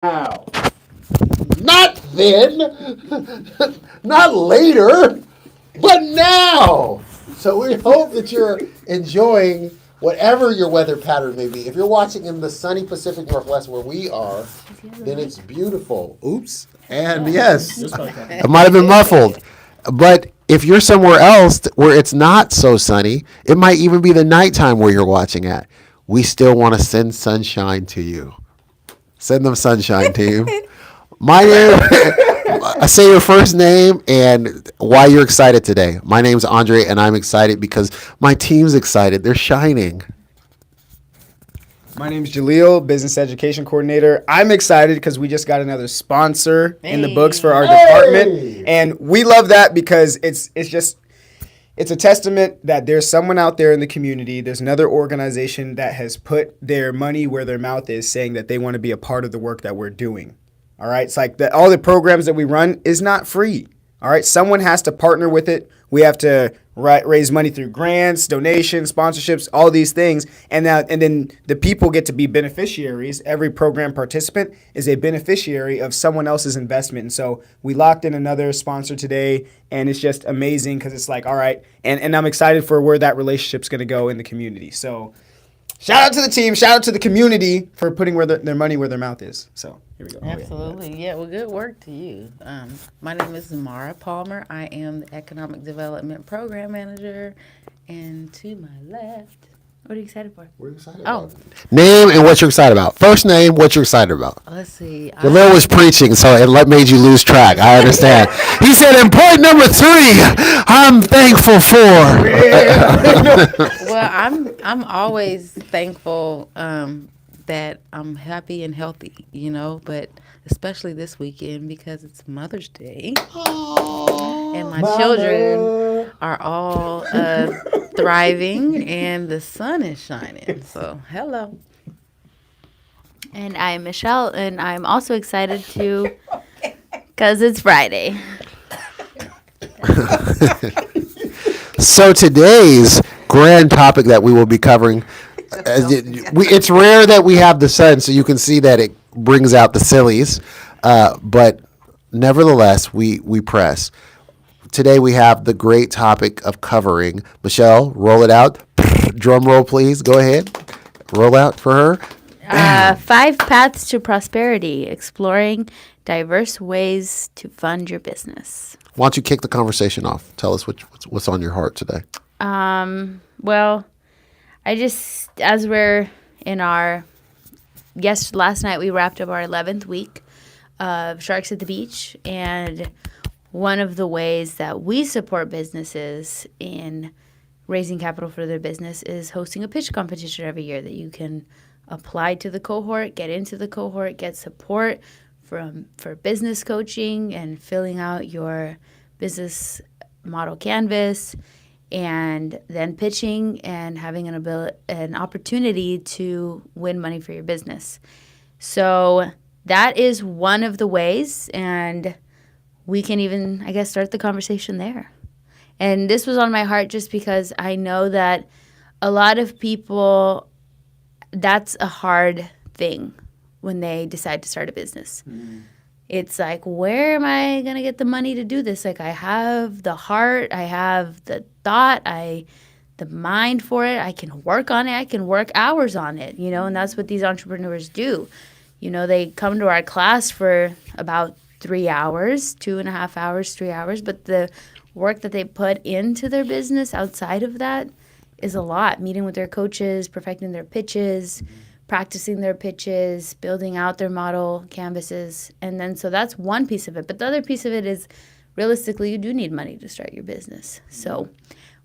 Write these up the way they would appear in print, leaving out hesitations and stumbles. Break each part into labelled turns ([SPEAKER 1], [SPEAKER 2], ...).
[SPEAKER 1] Now. Not then, not later, but now. So we hope that you're enjoying whatever your weather pattern may be. If you're watching in the sunny Pacific Northwest where we are, then it's beautiful. Oops. And yes, it might have been muffled. But if you're somewhere else where it's not so sunny, it might even be the nighttime where you're watching at. We still want to send sunshine to you. Send them sunshine, team. My name, I say your first name and why you're excited today. My name's Andre, and I'm excited because my team's excited. They're shining.
[SPEAKER 2] My name's Jaleel, Business Education Coordinator. I'm excited because we just got another sponsor in the books for our department. And we love that because it's a testament that there's someone out there in the community, there's another organization that has put their money where their mouth is, saying that they want to be a part of the work that we're doing. All right, it's like all the programs that we run is not free. All right, someone has to partner with it. We have to raise money through grants, donations, sponsorships, all these things, and then the people get to be beneficiaries. Every program participant is a beneficiary of someone else's investment. And so we locked in another sponsor today, and it's just amazing because it's like, all right, and I'm excited for where that relationship's going to go in the community. So shout out to the team, shout out to the community for putting their money where their mouth is. So here we go.
[SPEAKER 3] Absolutely. Yeah, well, good work to you. My name is Mara Palmer. I am the Economic Development Program Manager. And to my left, what are you excited for?
[SPEAKER 1] We're excited
[SPEAKER 3] Oh.
[SPEAKER 1] about it. Name and what you're excited about. First name, what you're excited about.
[SPEAKER 3] Let's see.
[SPEAKER 1] Jaleel was preaching, so it made you lose track. I understand. He said, and point number 3, I'm thankful for.
[SPEAKER 3] Well, I'm always thankful that I'm happy and healthy, but especially this weekend because it's Mother's Day. And my children are all thriving and the sun is shining. So, hello.
[SPEAKER 4] And I'm Michelle, and I'm also excited too because it's Friday.
[SPEAKER 1] So today's grand topic that we will be covering, it's rare that we have the sun, so you can see that it brings out the sillies, but nevertheless, we press. Today we have the great topic of covering. Michelle, roll it out. Drum roll, please. Go ahead. Roll out for her.
[SPEAKER 4] 5 paths to prosperity, exploring diverse ways to fund your business.
[SPEAKER 1] Why don't you kick the conversation off? Tell us what's on your heart today.
[SPEAKER 4] Well, as we're in last night we wrapped up our 11th week of Sharks at the Beach, and one of the ways that we support businesses in raising capital for their business is hosting a pitch competition every year that you can apply to the cohort, get into the cohort, get support for business coaching and filling out your business model canvas, and then pitching and having an opportunity to win money for your business. So that is one of the ways, and we can even, I guess, start the conversation there. And this was on my heart just because I know that a lot of people, that's a hard thing when they decide to start a business. It's like, where am I going to get the money to do this? Like, I have the heart, I have the thought, the mind for it. I can work on it. I can work hours on it, and that's what these entrepreneurs do. They come to our class for about 3 hours, 2.5 hours, 3 hours, but the work that they put into their business outside of that is a lot. Meeting with their coaches, perfecting their pitches, practicing their pitches, building out their model canvases. And then so that's one piece of it. But the other piece of it is realistically, you do need money to start your business. So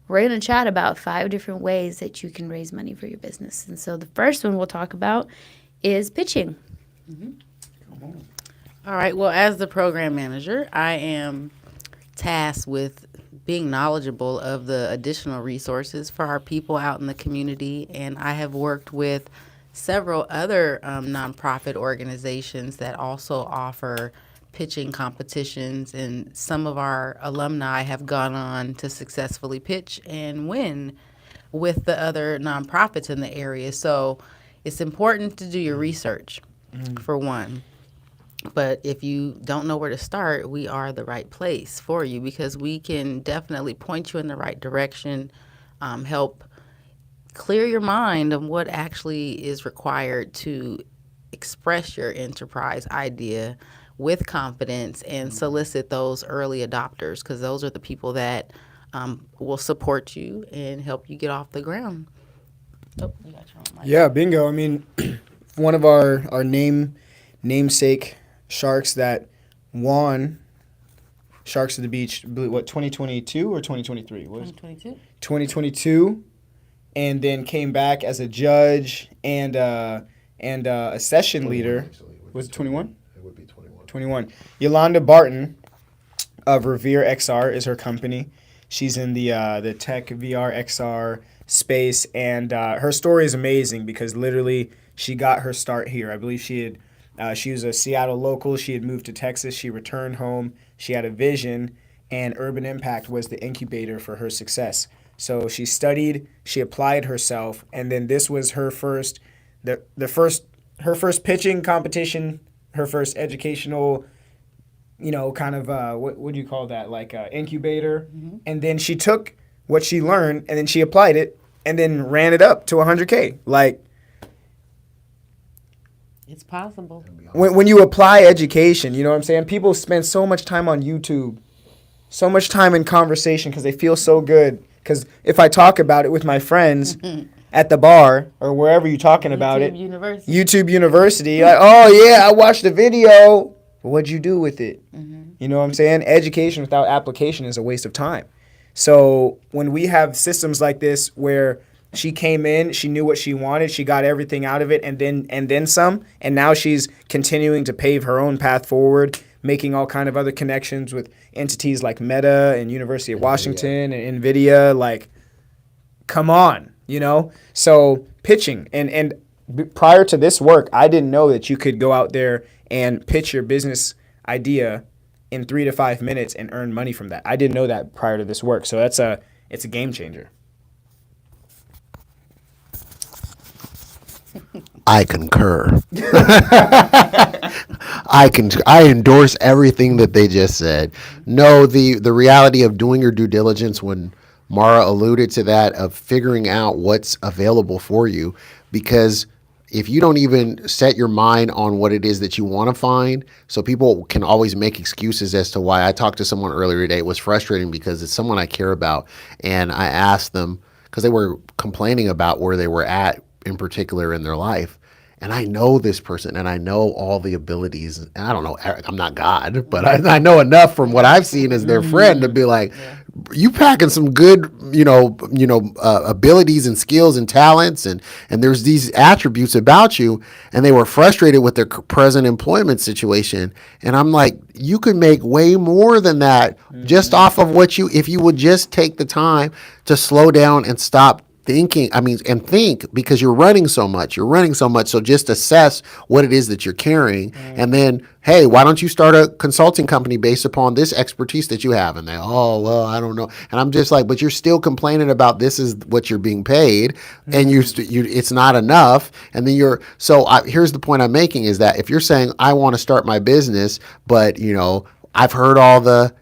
[SPEAKER 4] we're going to chat about 5 different ways that you can raise money for your business. And so the first one we'll talk about is pitching.
[SPEAKER 3] All right. Well, as the program manager, I am tasked with being knowledgeable of the additional resources for our people out in the community. And I have worked with several other nonprofit organizations that also offer pitching competitions. And some of our alumni have gone on to successfully pitch and win with the other nonprofits in the area. So it's important to do your research, for one. But if you don't know where to start, we are the right place for you because we can definitely point you in the right direction, help clear your mind on what actually is required to express your enterprise idea with confidence and solicit those early adopters because those are the people that will support you and help you get off the ground. Oh, you got your own mic.
[SPEAKER 2] Yeah, bingo. I mean, one of our namesake sharks that won Sharks of the Beach, what, 2022 or 2023?
[SPEAKER 3] 2022.
[SPEAKER 2] 2022, and then came back as a judge and a session leader. Was it 21?
[SPEAKER 1] It would be 21.
[SPEAKER 2] 21. Yolanda Barton of Revere XR is her company. She's in the tech VR XR space, and her story is amazing because literally she got her start here. I believe she was a Seattle local. She had moved to Texas. She returned home. She had a vision, and Urban Impact was the incubator for her success. So she studied, she applied herself, and then this was her first pitching competition, her first educational, kind of what do you call that, like incubator. Mm-hmm. And then she took what she learned and then she applied it and then ran it up to 100K. Like,
[SPEAKER 3] it's possible.
[SPEAKER 2] When you apply education, you know what I'm saying? People spend so much time on YouTube, so much time in conversation because they feel so good. Because if I talk about it with my friends at the bar or wherever you're talking about it, YouTube University, like, oh yeah, I watched the video. But what'd you do with it? Mm-hmm. You know what I'm saying? Education without application is a waste of time. So when we have systems like this where she came in, she knew what she wanted, she got everything out of it, and then some, and now she's continuing to pave her own path forward, making all kind of other connections with entities like Meta and University of Washington and NVIDIA. Like, come on, So pitching, and prior to this work, I didn't know that you could go out there and pitch your business idea in 3 to 5 minutes and earn money from that. I didn't know that prior to this work, so it's a game changer.
[SPEAKER 1] I concur. I endorse everything that they just said. No, the reality of doing your due diligence, when Mara alluded to that, of figuring out what's available for you, because if you don't even set your mind on what it is that you want to find, so people can always make excuses as to why. I talked to someone earlier today. It was frustrating because it's someone I care about, and I asked them because they were complaining about where they were at in particular in their life. And I know this person and I know all the abilities. And I don't know, I'm not God, but I know enough from what I've seen as their friend to be like, you packing some good, abilities and skills and talents. And there's these attributes about you. And they were frustrated with their present employment situation. And I'm like, you could make way more than that just off of if you would just take the time to slow down and stop thinking, and think, because you're running so much. So just assess what it is that you're carrying. And then, hey, why don't you start a consulting company based upon this expertise that you have? And they, oh, well, I don't know. And I'm just like, but you're still complaining about this is what you're being paid, and it's not enough. And then here's the point I'm making is that if you're saying, I want to start my business, but, I've heard all the,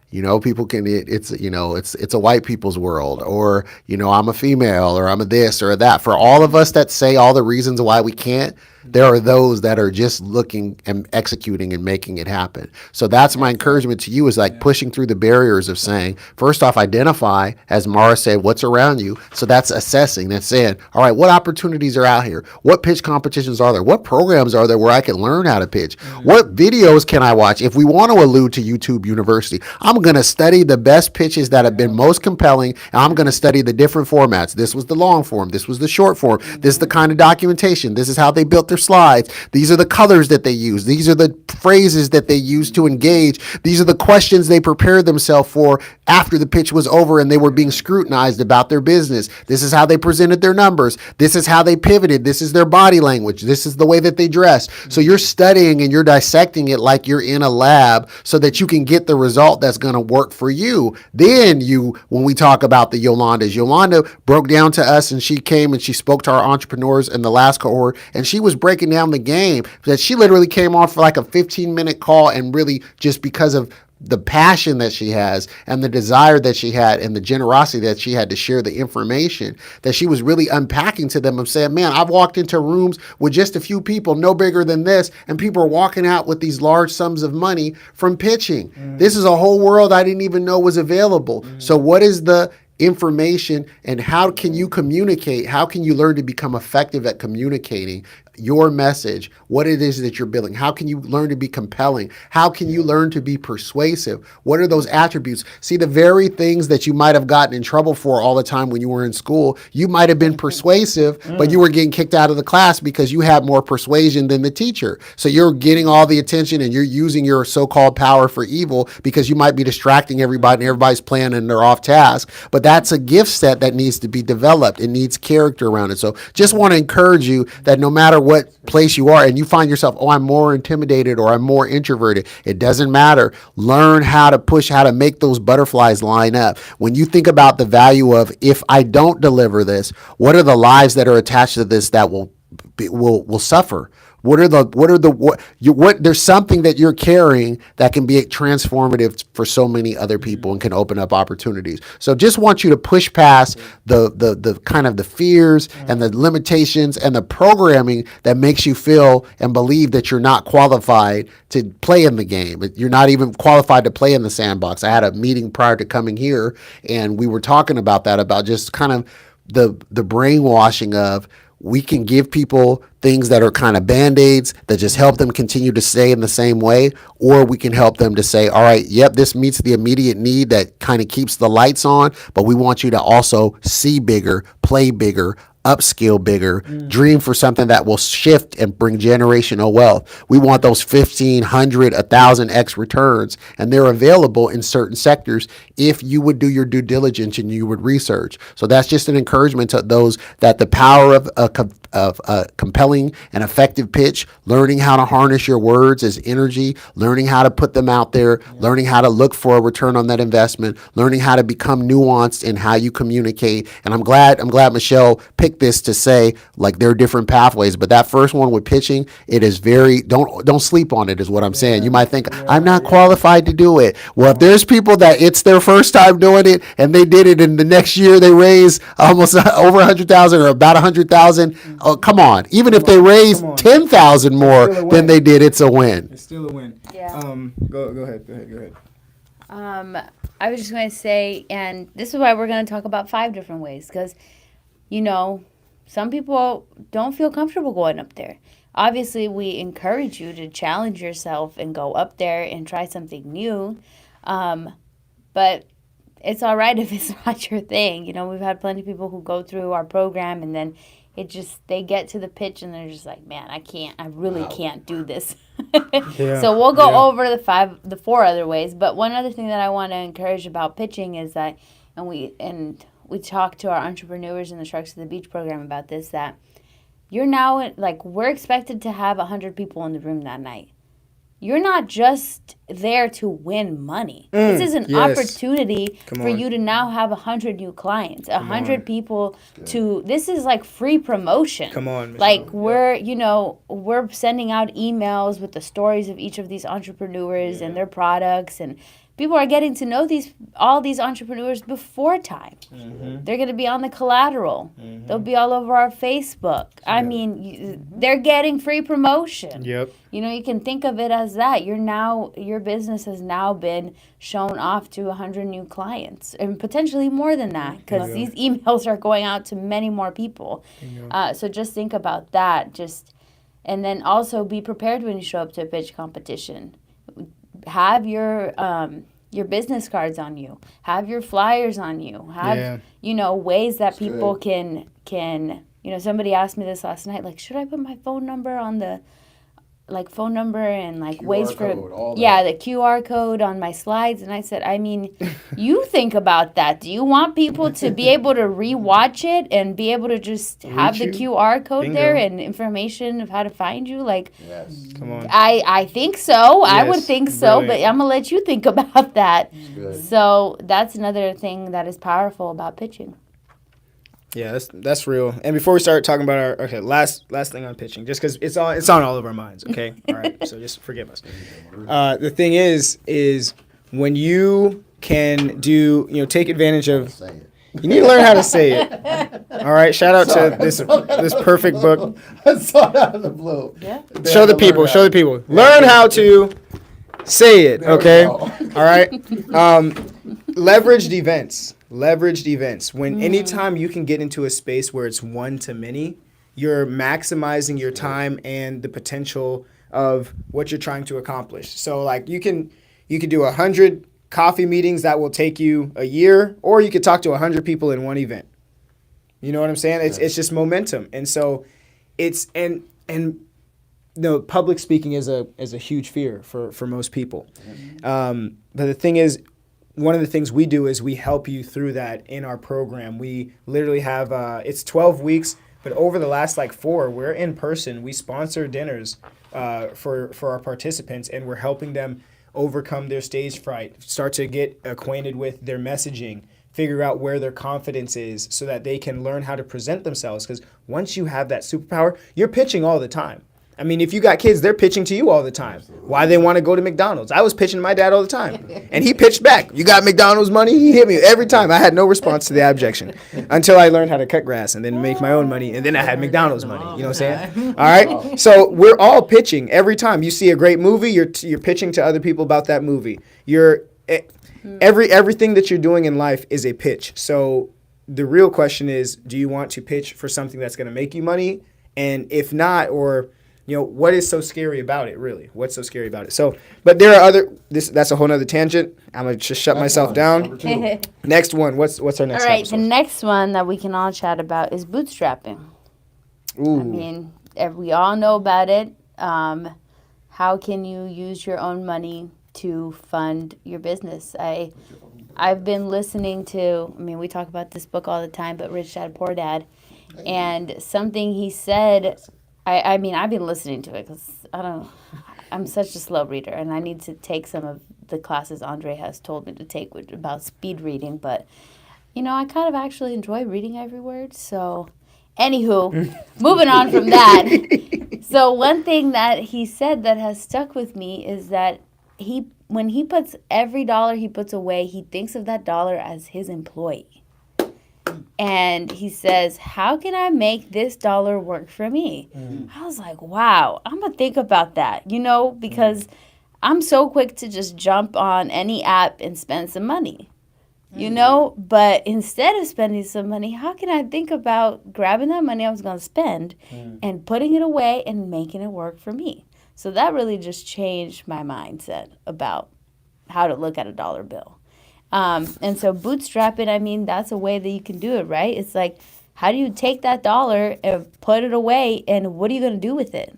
[SPEAKER 1] people can, it's a white people's world, or, I'm a female, or I'm a this or a that. For all of us that say all the reasons why we can't, there are those that are just looking and executing and making it happen. So that's my encouragement to you, is like pushing through the barriers of saying, first off, identify, as Mara said, what's around you. So that's assessing, that's saying, all right, what opportunities are out here? What pitch competitions are there? What programs are there where I can learn how to pitch? What videos can I watch? If we want to allude to YouTube University, I'm going to study the best pitches that have been most compelling, and I'm going to study the different formats. This was the long form. This was the short form. This is the kind of documentation. This is how they built their slides. These are the colors that they use. These are the phrases that they use to engage. These are the questions they prepared themselves for after the pitch was over and they were being scrutinized about their business. This is how they presented their numbers. This is how they pivoted. This is their body language. This is the way that they dress. So you're studying and you're dissecting it like you're in a lab so that you can get the result that's going going to work for you. Then when we talk about the Yolanda broke down to us, and she came and she spoke to our entrepreneurs in the last cohort, and she was breaking down the game that she literally came on for like a 15-minute call, and really just because of the passion that she has and the desire that she had and the generosity that she had to share the information, that she was really unpacking to them and saying, man, I've walked into rooms with just a few people, no bigger than this, and people are walking out with these large sums of money from pitching. This is a whole world I didn't even know was available. So what is the information, and how can you communicate? How can you learn to become effective at communicating your message, what it is that you're building? How can you learn to be compelling? How can you learn to be persuasive? What are those attributes? See, the very things that you might have gotten in trouble for all the time when you were in school, you might have been persuasive, but you were getting kicked out of the class because you had more persuasion than the teacher. So you're getting all the attention and you're using your so-called power for evil because you might be distracting everybody and everybody's playing and they're off task. But that's a gift set that needs to be developed. It needs character around it. So just want to encourage you that no matter what place you are and you find yourself, oh, I'm more intimidated or I'm more introverted, it doesn't matter. Learn how to push, how to make those butterflies line up. When you think about the value of, if I don't deliver this, what are the lives that are attached to this that will suffer? There's something that you're carrying that can be transformative for so many other people and can open up opportunities. So just want you to push past the kind of the fears and the limitations and the programming that makes you feel and believe that you're not qualified to play in the game. You're not even qualified to play in the sandbox. I had a meeting prior to coming here, and we were talking about that, about just kind of the brainwashing of, we can give people things that are kind of Band-Aids that just help them continue to stay in the same way, or we can help them to say, all right, yep, this meets the immediate need that kind of keeps the lights on, but we want you to also see bigger, play bigger, upskill bigger, dream for something that will shift and bring generational wealth. We want those 1,500, 1,000x returns, and they're available in certain sectors if you would do your due diligence and you would research. So that's just an encouragement to those, that the power of a compelling and effective pitch, learning how to harness your words as energy, learning how to put them out there, learning how to look for a return on that investment, learning how to become nuanced in how you communicate. And I'm glad Michelle picked this to say, like, there are different pathways, but that first one with pitching, it is very, don't sleep on it, is what I'm saying. You might think, I'm not qualified to do it. Well, if there's people that it's their first time doing it and they did it, and the next year they raise almost over 100,000 or about 100,000, oh, come on. Even if they raise 10,000 more than they did, it's a win.
[SPEAKER 2] It's still a win.
[SPEAKER 4] Yeah.
[SPEAKER 2] Go ahead.
[SPEAKER 4] I was just going to say, and this is why we're going to talk about 5 different ways, because, some people don't feel comfortable going up there. Obviously, we encourage you to challenge yourself and go up there and try something new. But it's all right if it's not your thing. We've had plenty of people who go through our program and then they get to the pitch and they're just like, man, I really can't do this. So we'll go over the 4 other ways. But one other thing that I want to encourage about pitching is that, and we talked to our entrepreneurs in the Sharks of the Beach program about this, that you're now, we're expected to have 100 people in the room that night. You're not just there to win money. This is an opportunity for you to now have 100 new clients, 100 people this is like free promotion.
[SPEAKER 2] Come on,
[SPEAKER 4] Michelle. We're sending out emails with the stories of each of these entrepreneurs and their products, and people are getting to know all these entrepreneurs before time. They're going to be on the collateral. They'll be all over our Facebook. I mean, they're getting free promotion.
[SPEAKER 2] Yep.
[SPEAKER 4] You can think of it as that. Your business has now been shown off to 100 new clients, and potentially more than that, because these emails are going out to many more people. So just think about that. And then also be prepared when you show up to a pitch competition. Have your business cards on you. Have your flyers on you. Have ways that people can. Somebody asked me this last night. Like, should I put my phone number on like phone number and like
[SPEAKER 1] QR
[SPEAKER 4] ways
[SPEAKER 1] code, all
[SPEAKER 4] for the
[SPEAKER 1] that.
[SPEAKER 4] QR code on my slides. And I said, I mean, you think about that. Do you want people to be able to rewatch it and be able to just have the
[SPEAKER 2] Reach you?
[SPEAKER 4] QR code
[SPEAKER 2] Bingo.
[SPEAKER 4] there and information of how to find you? Like,
[SPEAKER 1] Yes.
[SPEAKER 2] Come on.
[SPEAKER 4] I think so. I would
[SPEAKER 2] Yes,
[SPEAKER 4] think so, but
[SPEAKER 2] brilliant.
[SPEAKER 4] I'm gonna let you think about that.
[SPEAKER 1] Good.
[SPEAKER 4] So that's another thing that is powerful about pitching.
[SPEAKER 2] Yeah, that's real. And before we start talking about our last thing on pitching, just because it's on all of our minds. Okay, all right. So just forgive us. The thing is when you can take advantage of.
[SPEAKER 1] Say it.
[SPEAKER 2] You need to learn how to say it. All right. Shout out to this perfect book.
[SPEAKER 1] I saw it out of the blue.
[SPEAKER 4] Yeah.
[SPEAKER 2] Show the people. Show the people. Learn how to say it.
[SPEAKER 1] There we
[SPEAKER 2] Okay.
[SPEAKER 1] go.
[SPEAKER 2] All right. Leveraged events. Leveraged events. When anytime you can get into a space where it's one to many, you're maximizing your time and the potential of what you're trying to accomplish. So like you can do 100 coffee meetings that will take you a year, or you could talk to 100 people in one event. You know what I'm saying? It's just momentum. And so it's public speaking is a huge fear for most people. But the thing is, one of the things we do is we help you through that in our program. We literally have, it's 12 weeks, but over the last 4, we're in person. We sponsor dinners for our participants, and we're helping them overcome their stage fright, start to get acquainted with their messaging, figure out where their confidence is so that they can learn how to present themselves. Because once you have that superpower, you're pitching all the time. I mean, if you got kids, they're pitching to you all the time. Why they want to go to McDonald's. I was pitching to my dad all the time. And he pitched back. You got McDonald's money? He hit me every time. I had no response to the objection until I learned how to cut grass and then make my own money. And then I had McDonald's money. You know what I'm saying? All right. So we're all pitching every time. You see a great movie, you're pitching to other people about that movie. Everything that you're doing in life is a pitch. So the real question is, do you want to pitch for something that's going to make you money? And if not, or what is so scary about it, really? What's so scary about it? So, but there are that's a whole nother tangent. I'm going to just shut myself down.
[SPEAKER 1] Number 2.
[SPEAKER 2] Next one. What's our
[SPEAKER 4] All
[SPEAKER 2] next
[SPEAKER 4] right,
[SPEAKER 2] episode?
[SPEAKER 4] the next one that we can all chat about is bootstrapping.
[SPEAKER 2] Ooh.
[SPEAKER 4] I mean, we all know about it. How can you use your own money to fund your business? I've been listening to, we talk about this book all the time, but Rich Dad, Poor Dad. And something he said, I've been listening to it because I'm such a slow reader, and I need to take some of the classes Andre has told me to take about speed reading. But, I kind of actually enjoy reading every word. So, anywho, moving on from that. So, one thing that he said that has stuck with me is that when he puts every dollar he puts away, he thinks of that dollar as his employee. And he says, how can I make this dollar work for me? I was like, wow, I'm going to think about that, because I'm so quick to just jump on any app and spend some money, But instead of spending some money, how can I think about grabbing that money I was going to spend and putting it away and making it work for me? So that really just changed my mindset about how to look at a dollar bill. And so bootstrapping, that's a way that you can do it, right? It's like, how do you take that dollar and put it away, and what are you going to do with it?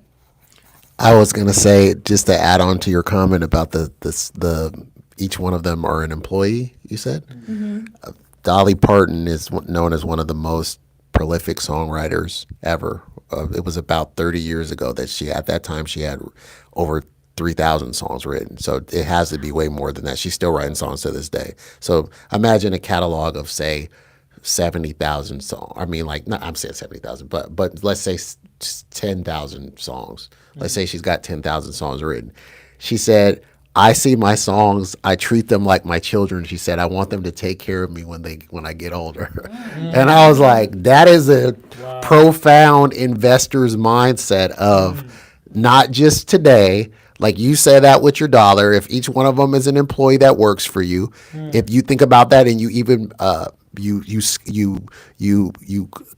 [SPEAKER 1] I was going to say, just to add on to your comment about the each one of them are an employee, you said? Mm-hmm. Dolly Parton is known as one of the most prolific songwriters ever. It was about 30 years ago that at that time she had over 3,000 songs written. So it has to be way more than that. She's still writing songs to this day. So imagine a catalog of, say, 70,000 songs. I'm saying 70,000, but let's say 10,000 songs. Let's say she's got 10,000 songs written. She said, I see my songs, I treat them like my children. She said, I want them to take care of me when I get older. And I was like, that is a profound investor's mindset of not just today. Like you say that with your dollar, if each one of them is an employee that works for you, if you think about that and you even you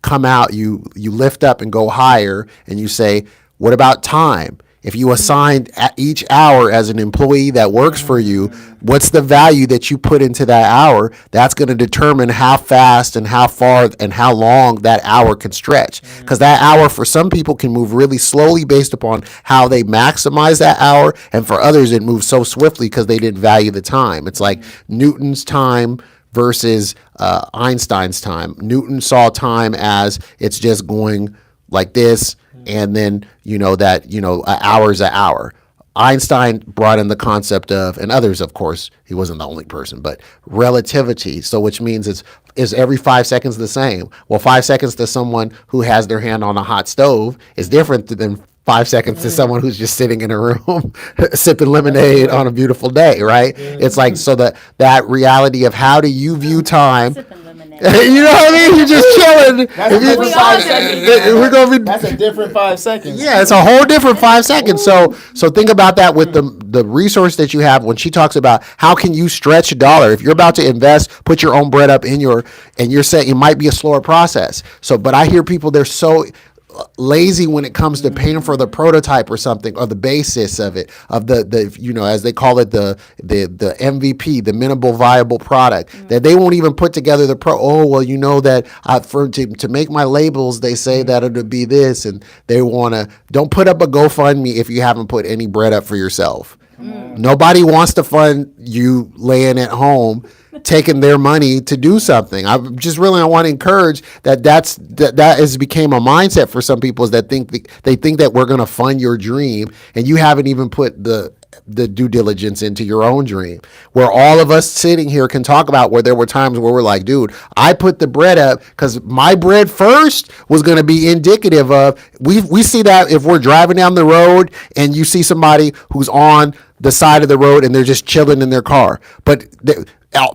[SPEAKER 1] come out, you lift up and go higher, and you say, what about time? If you assign each hour as an employee that works for you, what's the value that you put into that hour? That's going to determine how fast and how far and how long that hour can stretch. Because that hour for some people can move really slowly based upon how they maximize that hour. And for others, it moves so swiftly because they didn't value the time. It's like Newton's time versus Einstein's time. Newton saw time as it's just going like this, and then an hour is an hour. Einstein brought in the concept of, and others, of course, he wasn't the only person, but relativity. So which means is every 5 seconds the same? Well, 5 seconds to someone who has their hand on a hot stove is different than 5 seconds to someone who's just sitting in a room sipping lemonade on a beautiful day, right? It's like, so that reality of how do you view time? You know what I mean? You're just chilling.
[SPEAKER 2] That's a different 5 seconds.
[SPEAKER 1] Yeah, it's a whole different 5 seconds. So think about that with the resource that you have when she talks about how can you stretch a dollar. If you're about to invest, put your own bread up and you're saying it might be a slower process. So, but I hear people, they're so lazy when it comes to paying for the prototype or something, or the basis of it, of the as they call it, the MVP, the minimal viable product, that they won't even put together the that to make my labels, they say that it'll be this, and they don't put up a GoFundMe if you haven't put any bread up for yourself. Nobody wants to fund you laying at home taking their money to do something. I want to encourage that has became a mindset for some people, is that they think that we're going to fund your dream, and you haven't even put the due diligence into your own dream. Where all of us sitting here can talk about where there were times where we're like, dude, I put the bread up because my bread first was going to be indicative of, we see that if we're driving down the road and you see somebody who's on the side of the road and they're just chilling in their car, but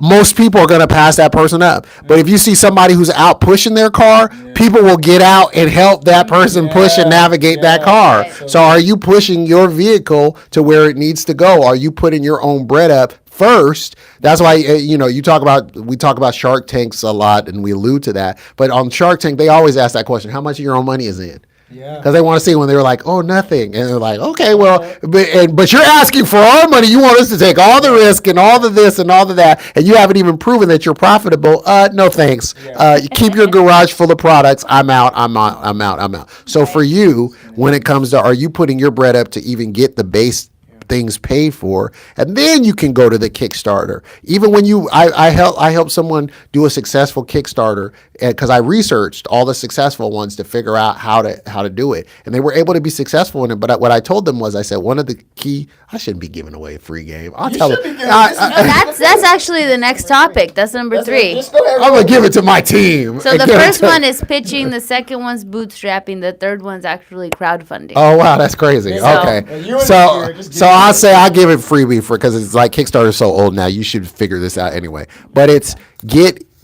[SPEAKER 1] most people are going to pass that person up. But if you see somebody who's out pushing their car, people will get out and help that person push and navigate that car. So are you pushing your vehicle to where it needs to go? Are you putting your own bread up first? That's why, we talk about Shark Tanks a lot, and we allude to that. But on Shark Tank, they always ask that question: how much of your own money is in? Because they want to see when they were like, oh, nothing. And they're like, okay, well, but you're asking for our money. You want us to take all the risk and all the this and all of that, and you haven't even proven that you're profitable. No, thanks. You keep your garage full of products. I'm out. So for you, when it comes to, are you putting your bread up to even get the base things paid for, and then you can go to the Kickstarter. Even when I helped someone do a successful Kickstarter, because I researched all the successful ones to figure out how to do it, and they were able to be successful in it. But what I told them was, I said, one of the key, I shouldn't be giving away a free game. I'll tell them.
[SPEAKER 4] That's actually the next topic. That's number 3.
[SPEAKER 1] I'm gonna give it to my team.
[SPEAKER 4] So the first one is pitching, the second one's bootstrapping, the third one's actually crowdfunding.
[SPEAKER 1] Oh wow, that's crazy. Okay, so I'll give it freebie because it's like Kickstarter's so old now. You should figure this out anyway. But it's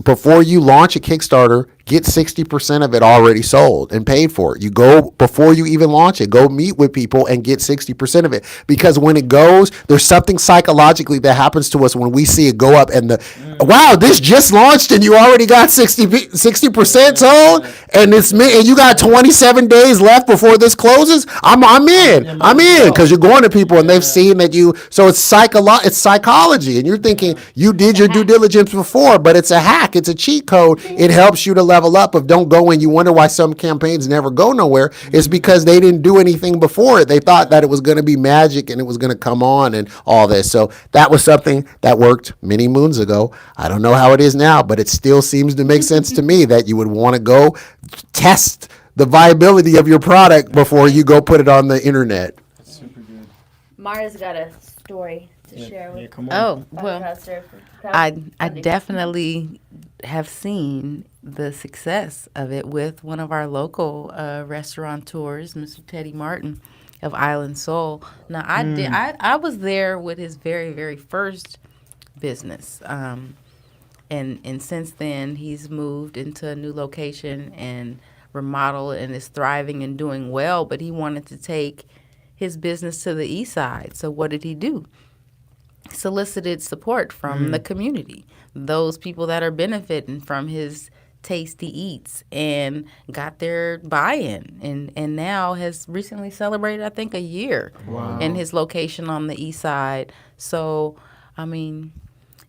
[SPEAKER 1] before you launch a Kickstarter, get 60% of it already sold and paid for. You go, before you even launch it, go meet with people and get 60% of it. Because when it goes, there's something psychologically that happens to us when we see it go up and wow, this just launched and you already got 60% sold, and you got 27 days left before this closes. I'm in because you're going to people and they've seen that so it's psychology, and you're thinking you did your due diligence before, but it's a hack. It's a cheat code. It helps you to level up. Of don't go and you wonder why some campaigns never go nowhere. It's because they didn't do anything before it. They thought that it was going to be magic and it was going to come on and all this. So that was something that worked many moons ago. I don't know how it is now, but it still seems to make sense to me that you would want to go test the viability of your product before you go put it on the internet.
[SPEAKER 2] That's super good.
[SPEAKER 4] Mara's got a story to share with.
[SPEAKER 2] Come on.
[SPEAKER 3] Oh, well, I definitely have seen the success of it with one of our local restaurateurs, Mr. Teddy Martin of Island Soul. Now, I was there with his very, very first business. And since then, he's moved into a new location and remodeled and is thriving and doing well. But he wanted to take his business to the east side. So what did he do? Solicited support from the community, those people that are benefiting from his Tasty Eats and got their buy-in, and now has recently celebrated, I think, a year in his location on the east side. So, I mean,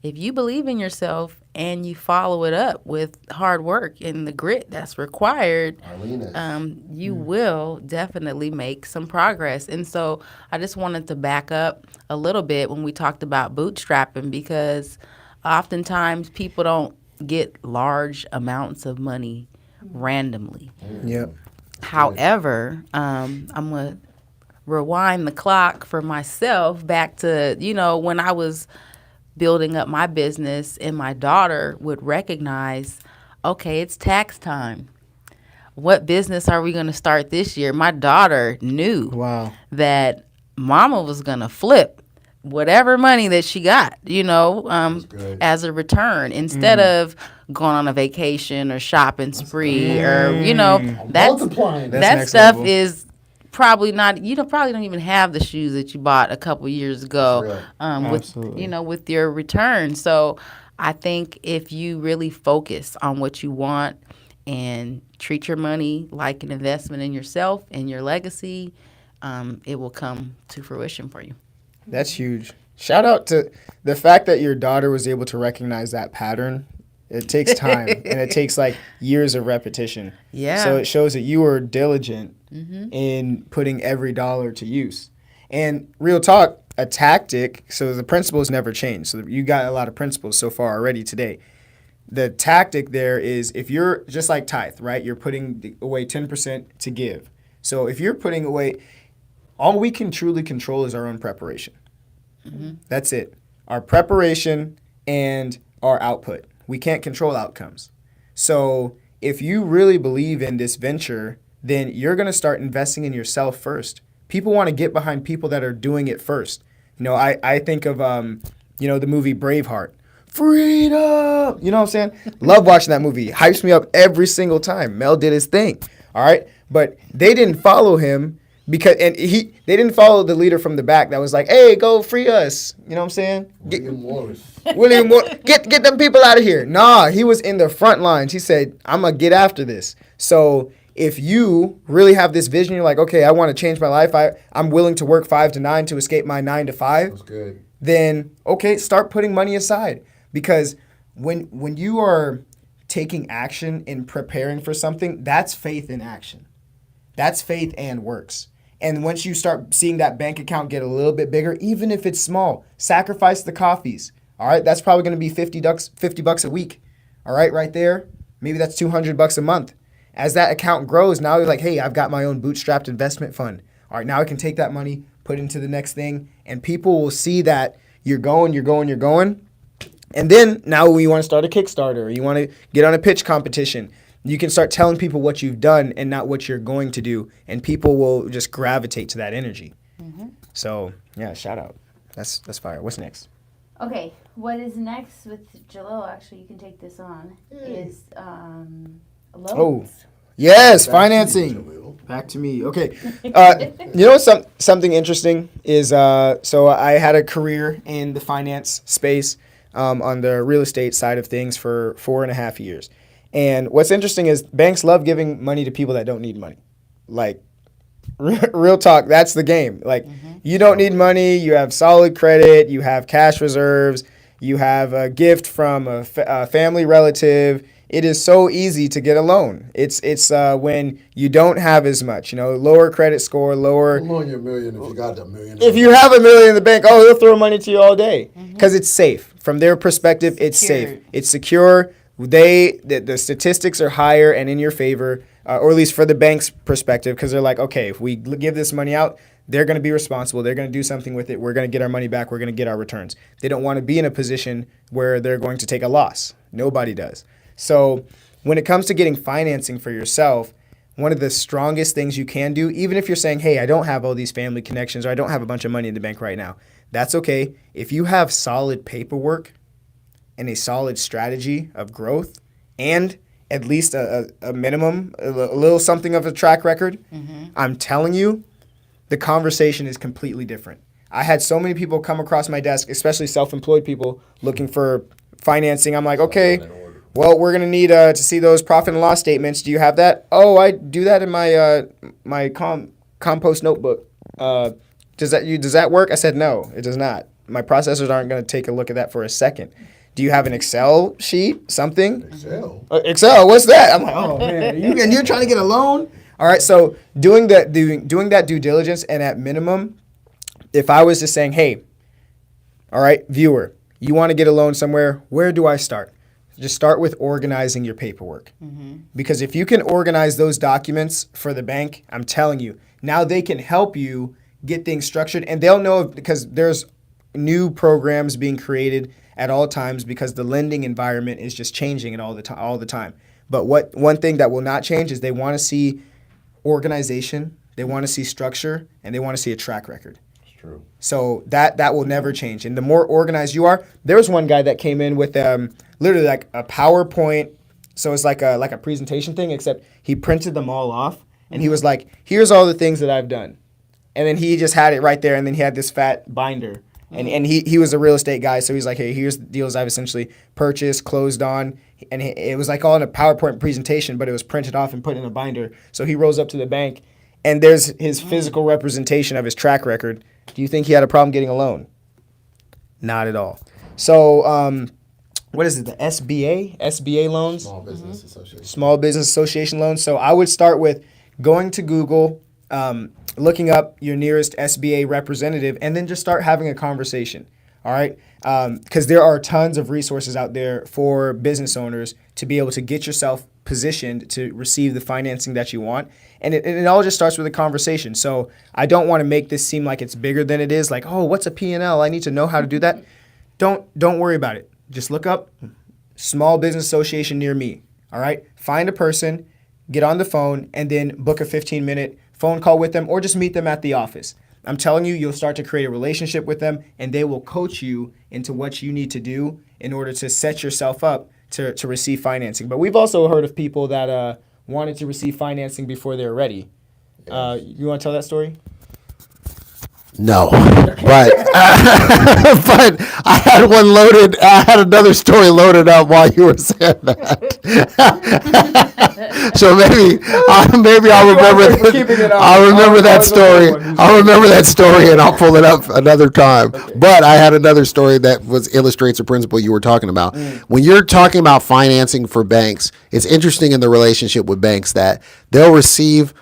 [SPEAKER 3] if you believe in yourself and you follow it up with hard work and the grit that's required, you will definitely make some progress. And so I just wanted to back up a little bit when we talked about bootstrapping, because oftentimes people don't get large amounts of money randomly.
[SPEAKER 2] Yep.
[SPEAKER 3] However, I'm going to rewind the clock for myself back to, when I was building up my business and my daughter would recognize, okay, it's tax time. What business are we going to start this year? My daughter knew that mama was going to flip whatever money that she got, as a return, instead of going on a vacation or shopping spree or,
[SPEAKER 1] multiplying.
[SPEAKER 3] that stuff is probably not, probably don't even have the shoes that you bought a couple years ago with your return. So I think if you really focus on what you want and treat your money like an investment in yourself and your legacy, it will come to fruition for you.
[SPEAKER 2] That's huge. Shout out to the fact that your daughter was able to recognize that pattern. It takes time and it takes like years of repetition.
[SPEAKER 3] Yeah.
[SPEAKER 2] So it shows that you were diligent in putting every dollar to use. And real talk, a tactic, so the principles never change. So you got a lot of principles so far already today. The tactic there is, if you're just like tithe, right? You're putting away 10% to give. So if you're putting away, all we can truly control is our own preparation. That's it. Our preparation and our output. We can't control outcomes. So if you really believe in this venture, then you're going to start investing in yourself first. People want to get behind people that are doing it first. I think of, the movie Braveheart. Freedom! You know what I'm saying? Love watching that movie. Hypes me up every single time. Mel did his thing. All right? But they didn't follow him they didn't follow the leader from the back that was like, hey, go free us. You know what I'm saying?
[SPEAKER 1] William Wallace.
[SPEAKER 2] Get them people out of here. Nah, he was in the front lines. He said, I'm going to get after this. So if you really have this vision, you're like, okay, I want to change my life. I'm willing to work 5 to 9 to escape my 9 to 5.
[SPEAKER 1] That's good.
[SPEAKER 2] Then, okay, start putting money aside. Because when you are taking action and preparing for something, that's faith in action. That's faith and works. And once you start seeing that bank account get a little bit bigger, even if it's small, sacrifice the coffees. All right, that's probably going to be $50 a week. All right, right there. Maybe that's $200 a month. As that account grows, now you're like, hey, I've got my own bootstrapped investment fund. All right, now I can take that money, put it into the next thing, and people will see that you're going. And then now when you want to start a Kickstarter or you want to get on a pitch competition, you can start telling people what you've done and not what you're going to do, and people will just gravitate to that energy. So, yeah, shout out. That's fire. What's next?
[SPEAKER 4] Okay, what is next with Jalil? Actually, you can take this on. Is loans.
[SPEAKER 2] Oh, yes, financing. Back to me. Okay. Something interesting is so I had a career in the finance space on the real estate side of things for 4.5 years. And what's interesting is banks love giving money to people that don't need money. Like, real talk, that's the game. Like, you don't need money, you have solid credit, you have cash reserves, you have a gift from a family relative. It is so easy to get a loan. It's when you don't have as much, lower credit score, lower.
[SPEAKER 1] I'll loan you $1 million if you got that $1 million.
[SPEAKER 2] If you have $1 million in the bank, they'll throw money to you all day because it's safe. From their perspective, it's safe. It's secure. The statistics are higher and in your favor, or at least for the bank's perspective, because they're like, okay, if we give this money out, they're going to be responsible. They're going to do something with it. We're going to get our money back. We're going to get our returns. They don't want to be in a position where they're going to take a loss. Nobody does. So when it comes to getting financing for yourself, one of the strongest things you can do, even if you're saying, hey, I don't have all these family connections or I don't have a bunch of money in the bank right now, that's okay. If you have solid paperwork and a solid strategy of growth and at least a minimum, a little something of a track record, I'm telling you, the conversation is completely different. I had so many people come across my desk, especially self-employed people looking for financing. I'm like, okay, Well, we're gonna need to see those profit and loss statements. Do you have that? Oh, I do that in my compost notebook. Does that work? I said no, it does not. My processors aren't gonna take a look at that for a second. Do you have an Excel sheet? Something?
[SPEAKER 1] Excel.
[SPEAKER 2] Excel, what's that? I'm like, oh man, you're trying to get a loan? All right, so doing that due diligence, and at minimum, if I was just saying, hey, all right, viewer, you want to get a loan somewhere, where do I start? Just start with organizing your paperwork. Because if you can organize those documents for the bank, I'm telling you, now they can help you get things structured, and they'll know because there's new programs being created at all times because the lending environment is just changing it all the time. But one thing that will not change is they want to see organization, they want to see structure, and they want to see a track record.
[SPEAKER 1] True.
[SPEAKER 2] So that will never change. And the more organized you are, there was one guy that came in with literally like a PowerPoint. So it's like a presentation thing, except he printed them all off, and he was like, "Here's all the things that I've done," and then he just had it right there, and then he had this fat binder, and he was a real estate guy, so he's like, "Hey, here's the deals I've essentially purchased, closed on," and it was like all in a PowerPoint presentation, but it was printed off and put in a binder. So he rolls up to the bank, and there's his physical representation of his track record. Do you think he had a problem getting a loan? Not at all. So, what is it? The SBA loans?
[SPEAKER 1] Small Business Association.
[SPEAKER 2] Small Business Association loans. So I would start with going to Google, looking up your nearest SBA representative, and then just start having a conversation. All right? Because there are tons of resources out there for business owners to be able to get yourself positioned to receive the financing that you want. And it all just starts with a conversation. So I don't want to make this seem like it's bigger than it is. Like, oh, what's a P&L? I need to know how to do that. Don't worry about it. Just look up Small Business Association near me. All right? Find a person, get on the phone, and then book a 15-minute phone call with them or just meet them at the office. I'm telling you, you'll start to create a relationship with them, and they will coach you into what you need to do in order to set yourself up to receive financing. But we've also heard of people that wanted to receive financing before they were ready. You want to tell that story?
[SPEAKER 1] No, but but I had one loaded. I had another story loaded up while you were saying that. So maybe I'll remember. I'll remember that story. I'll remember that story, and I'll pull it up another time. Okay. But I had another story that illustrates the principle you were talking about. When you're talking about financing for banks, it's interesting in the relationship with banks that they'll receive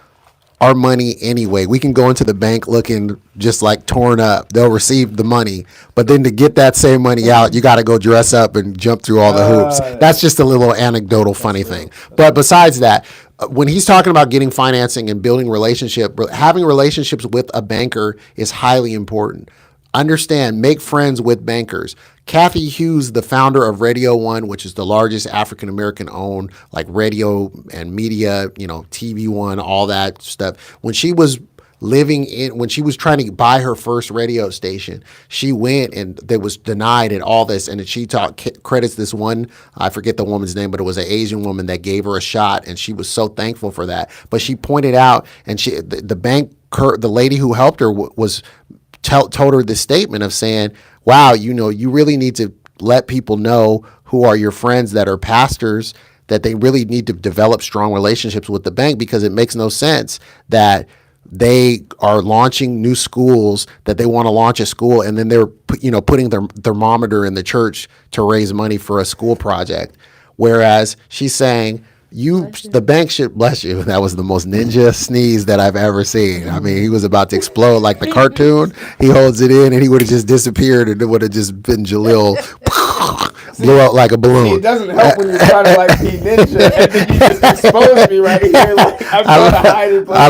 [SPEAKER 1] our money anyway. We can go into the bank looking just like torn up. They'll receive the money, but then to get that same money out, you got to go dress up and jump through all the hoops. That's just a little anecdotal funny thing. But besides that, when he's talking about getting financing and building having relationships with a banker is highly important. Understand, make friends with bankers. Kathy Hughes, the founder of Radio One, which is the largest African-American owned like radio and media, TV One, all that stuff. When she was trying to buy her first radio station, she went and it was denied and all this. And she credits this one, I forget the woman's name, but it was an Asian woman that gave her a shot. And she was so thankful for that. But she pointed out, and the lady who helped her told her this statement of saying, wow, you really need to let people know who are your friends that are pastors, that they really need to develop strong relationships with the bank, because it makes no sense that they are launching new schools, that they want to launch a school, and then they're putting their thermometer in the church to raise money for a school project. Whereas she's saying, the bank should, bless you. That was the most ninja sneeze that I've ever seen. I mean, he was about to explode like the cartoon. He holds it in and he would have just disappeared, and it would have just been Jaleel blew out like a balloon.
[SPEAKER 2] It doesn't help when you're trying to be ninja and then you just expose me right here. Like I'm trying to hide it.
[SPEAKER 1] I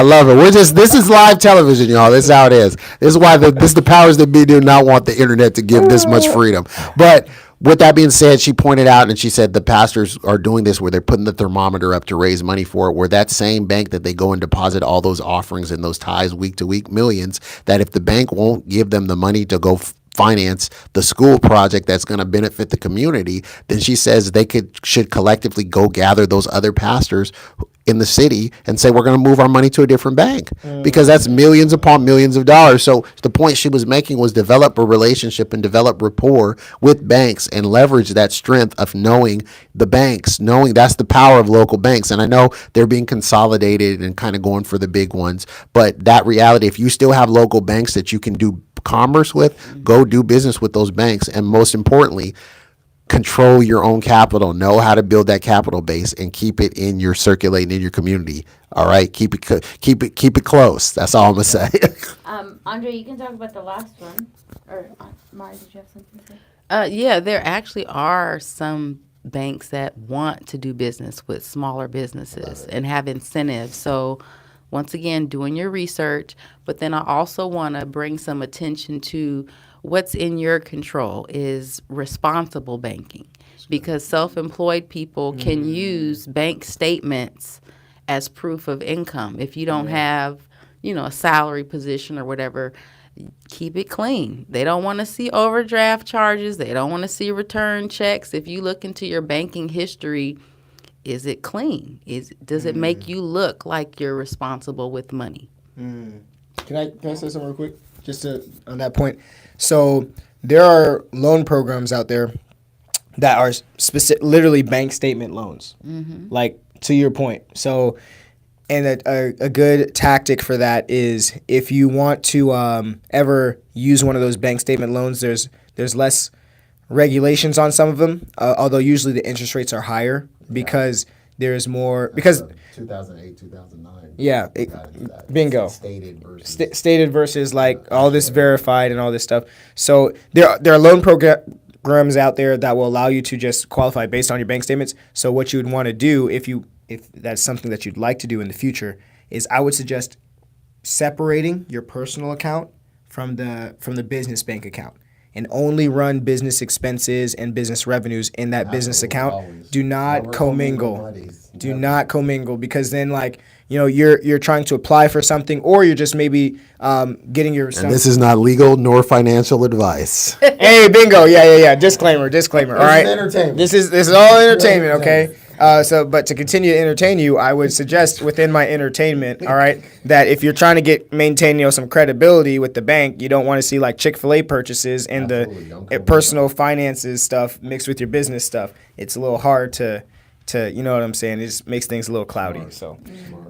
[SPEAKER 1] love it. This is live television, y'all. This is how it is. This is why the powers that be do not want the internet to give this much freedom. But with that being said, she pointed out, and she said the pastors are doing this where they're putting the thermometer up to raise money for it, where that same bank that they go and deposit all those offerings and those tithes week to week, millions, that if the bank won't give them the money to go finance the school project that's going to benefit the community, then she says they should collectively go gather those other pastors in the city and say we're going to move our money to a different bank because that's millions upon millions of dollars. So the point she was making was develop a relationship and develop rapport with banks and leverage that strength of knowing the banks, knowing that's the power of local banks. And I know they're being consolidated and kind of going for the big ones, but that reality, if you still have local banks that you can do commerce with, go do business with those banks. And most importantly, control your own capital, know how to build that capital base and keep it in your circulating in your community. All right. Keep it close. That's all I'm going to say.
[SPEAKER 4] Andre, you can talk about the last one. Or, Mari, did you have something to say?
[SPEAKER 3] Yeah, there actually are some banks that want to do business with smaller businesses and have incentives. So once again, doing your research, but then I also want to bring some attention to what's in your control is responsible banking, because self-employed people can use bank statements as proof of income. If you don't have, a salary position or whatever, keep it clean. They don't want to see overdraft charges. They don't want to see return checks. If you look into your banking history, is it clean? Does it make you look like you're responsible with money?
[SPEAKER 2] Can I say something real quick? Just on that point. So there are loan programs out there that are literally bank statement loans, like to your point. So, and a good tactic for that is if you want to ever use one of those bank statement loans, there's less regulations on some of them, although usually the interest rates are higher because there's more, because
[SPEAKER 1] 2008, 2009.
[SPEAKER 2] Yeah, bingo.
[SPEAKER 1] Stated
[SPEAKER 2] versus like all this verified and all this stuff. So there are loan programs out there that will allow you to just qualify based on your bank statements. So what you would want to do if that's something that you'd like to do in the future is I would suggest separating your personal account from the business bank account and only run business expenses and business revenues in that business account. Do not commingle. Do not commingle, because then you're trying to apply for something, or you're just maybe getting your.
[SPEAKER 1] And this is not legal nor financial advice.
[SPEAKER 2] Hey, bingo! Yeah. Disclaimer. All right.
[SPEAKER 1] Entertainment.
[SPEAKER 2] This is all entertainment. Okay. But to continue to entertain you, I would suggest within my entertainment, all right, that if you're trying to maintain some credibility with the bank, you don't want to see like Chick-fil-A purchases and the personal finances stuff mixed with your business stuff. It's a little hard to you know what I'm saying. It just makes things a little cloudy. So,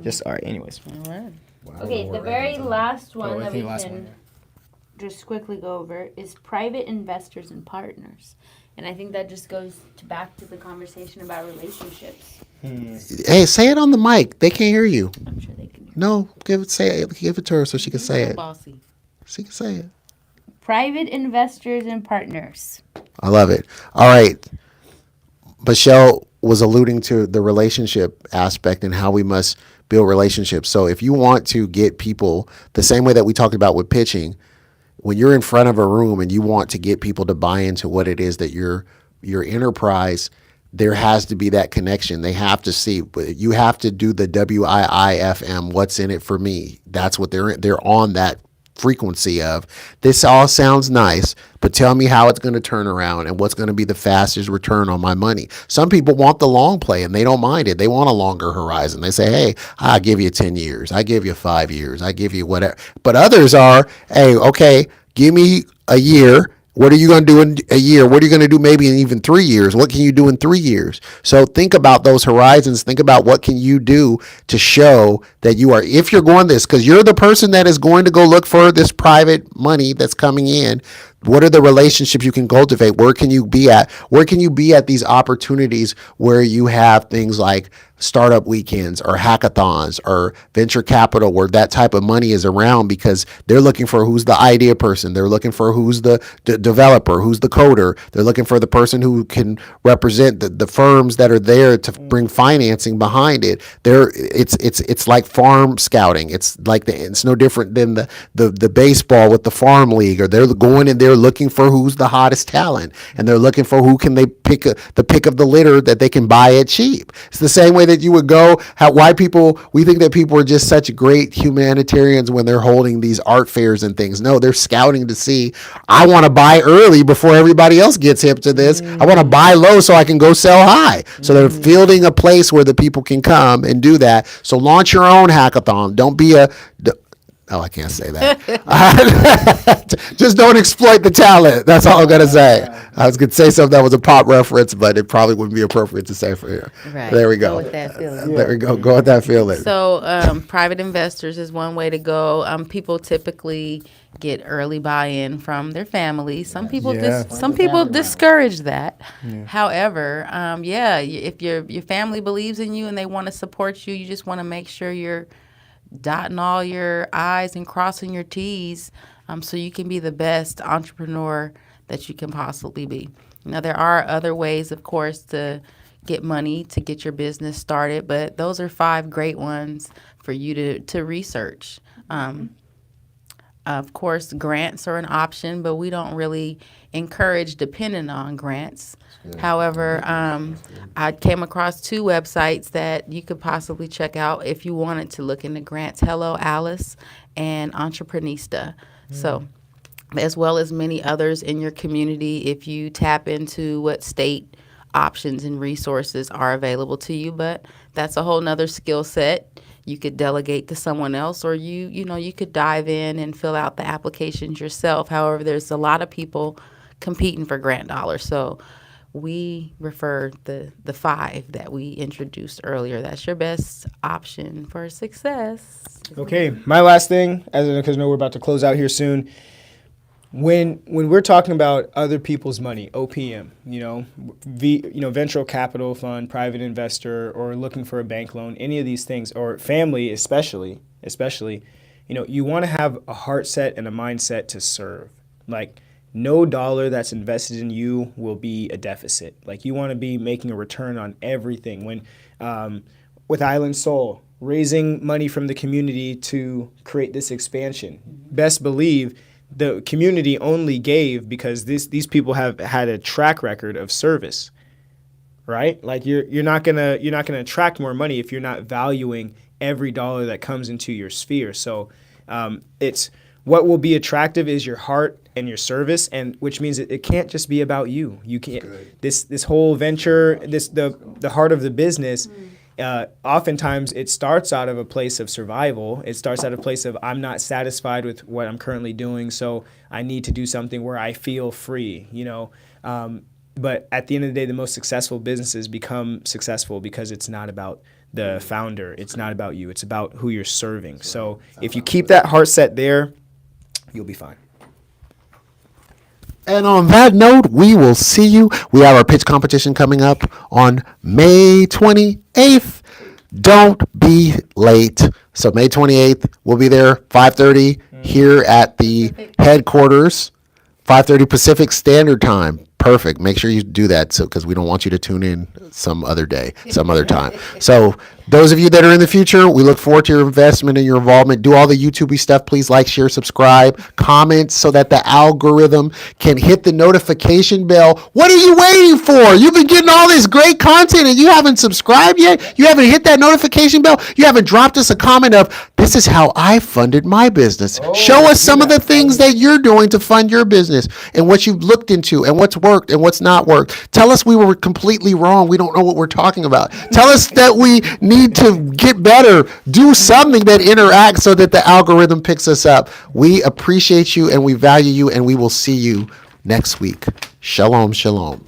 [SPEAKER 2] just all right. Anyways.
[SPEAKER 3] All right.
[SPEAKER 4] Okay, the very last one
[SPEAKER 2] I
[SPEAKER 4] that
[SPEAKER 2] think
[SPEAKER 4] we
[SPEAKER 2] last
[SPEAKER 4] can
[SPEAKER 2] one,
[SPEAKER 4] just quickly go over is private investors and partners. And I think that just goes back to the conversation about relationships.
[SPEAKER 1] Hey, say it on the mic. They can't hear you.
[SPEAKER 4] I'm sure they can hear.
[SPEAKER 1] No, give it to her so she can say it.
[SPEAKER 3] Bossy.
[SPEAKER 1] She can say it.
[SPEAKER 4] Private investors and partners.
[SPEAKER 1] I love it. All right. Michelle was alluding to the relationship aspect and how we must build relationships. So if you want to get people the same way that we talked about with pitching, when you're in front of a room and you want to get people to buy into what it is that your enterprise, there has to be that connection. They have to see. You have to do the WIIFM. What's in it for me? That's what they're on that frequency of. This all sounds nice, but tell me how it's going to turn around and what's going to be the fastest return on my money. Some people want the long play and they don't mind it. They want a longer horizon. They say, hey, I'll give you 10 years. I give you 5 years. I give you whatever. But others are, hey, okay, give me a year. What are you going to do in a year? What are you going to do maybe in even 3 years? What can you do in 3 years? So think about those horizons. Think about what can you do to show that you are, if you're going this, because you're the person that is going to go look for this private money that's coming in. What are the relationships you can cultivate? Where can you be at? Where can you be at these opportunities where you have things like startup weekends or hackathons or venture capital where that type of money is around, because they're looking for who's the idea person. They're looking for who's the developer, who's the coder. They're looking for the person who can represent the firms that are there to bring financing behind it. It's like farm scouting. It's no different than the baseball with the farm league, or they're going in there they're looking for who's the hottest talent, and they're looking for who can they pick the pick of the litter that they can buy it cheap. It's the same way that you would go. We think that people are just such great humanitarians when they're holding these art fairs and things. No, they're scouting to see. I want to buy early before everybody else gets hip to this. I want to buy low so I can go sell high. So they're fielding a place where the people can come and do that. So launch your own hackathon. Don't be I can't say that. Just don't exploit the talent. That's all I'm going to say. I was going to say something that was a pop reference, but it probably wouldn't be appropriate to say for here.
[SPEAKER 3] Right.
[SPEAKER 1] There we go.
[SPEAKER 3] Go with that feeling.
[SPEAKER 1] There we go. Go with that feeling.
[SPEAKER 3] So private investors is one way to go. People typically get early buy-in from their families. Some people discourage that. However, if your family believes in you and they want to support you, you just want to make sure you're dotting all your I's and crossing your T's, so you can be the best entrepreneur that you can possibly be. Now, there are other ways, of course, to get money to get your business started, but those are 5 great ones for you to research. Of course, grants are an option, but we don't really encourage depending on grants. However, I came across 2 websites that you could possibly check out if you wanted to look into grants: Hello Alice and Entreprenista. So, as well as many others in your community, if you tap into what state options and resources are available to you. But that's a whole nother skill set. You could delegate to someone else, or you could dive in and fill out the applications yourself. However, there's a lot of people competing for grant dollars. So we refer the 5 that we introduced earlier. That's your best option for success.
[SPEAKER 2] Okay, my last thing, because I know we're about to close out here soon. When we're talking about other people's money, OPM, venture capital fund, private investor, or looking for a bank loan, any of these things, or family especially, you want to have a heart set and a mindset to serve. Like, no dollar that's invested in you will be a deficit. Like, you want to be making a return on everything. When with Island Soul, raising money from the community to create this expansion, best believe the community only gave because these people have had a track record of service, right? Like, you're not gonna attract more money if you're not valuing every dollar that comes into your sphere. So it's what will be attractive is your heart and your service, and which means it can't just be about you. You can't this whole venture, the heart of the business. Oftentimes it starts out of a place of survival. It starts out of a place of, I'm not satisfied with what I'm currently doing, so I need to do something where I feel free, But at the end of the day, the most successful businesses become successful because it's not about the founder. It's not about you. It's about who you're serving. So if you keep that heart set there, you'll be fine.
[SPEAKER 1] And on that note, we will see you. We have our pitch competition coming up on May 28th. Don't be late. So May 28th, we'll be there, 5:30 here at the headquarters, 5:30 Pacific Standard Time. Perfect. Make sure you do that because we don't want you to tune in some other day, some other time. So those of you that are in the future, we look forward to your investment and your involvement. Do all the YouTube-y stuff. Please like, share, subscribe, comment so that the algorithm can hit the notification bell. What are you waiting for? You've been getting all this great content and you haven't subscribed yet? You haven't hit that notification bell? You haven't dropped us a comment of, this is how I funded my business. Show us some of the things that you're doing to fund your business and what you've looked into and what's worked and what's not worked. Tell us we were completely wrong. We don't know what we're talking about. Tell us that we need to get better. Do something that interacts so that the algorithm picks us up. We appreciate you and we value you, and we will see you next week. Shalom, shalom.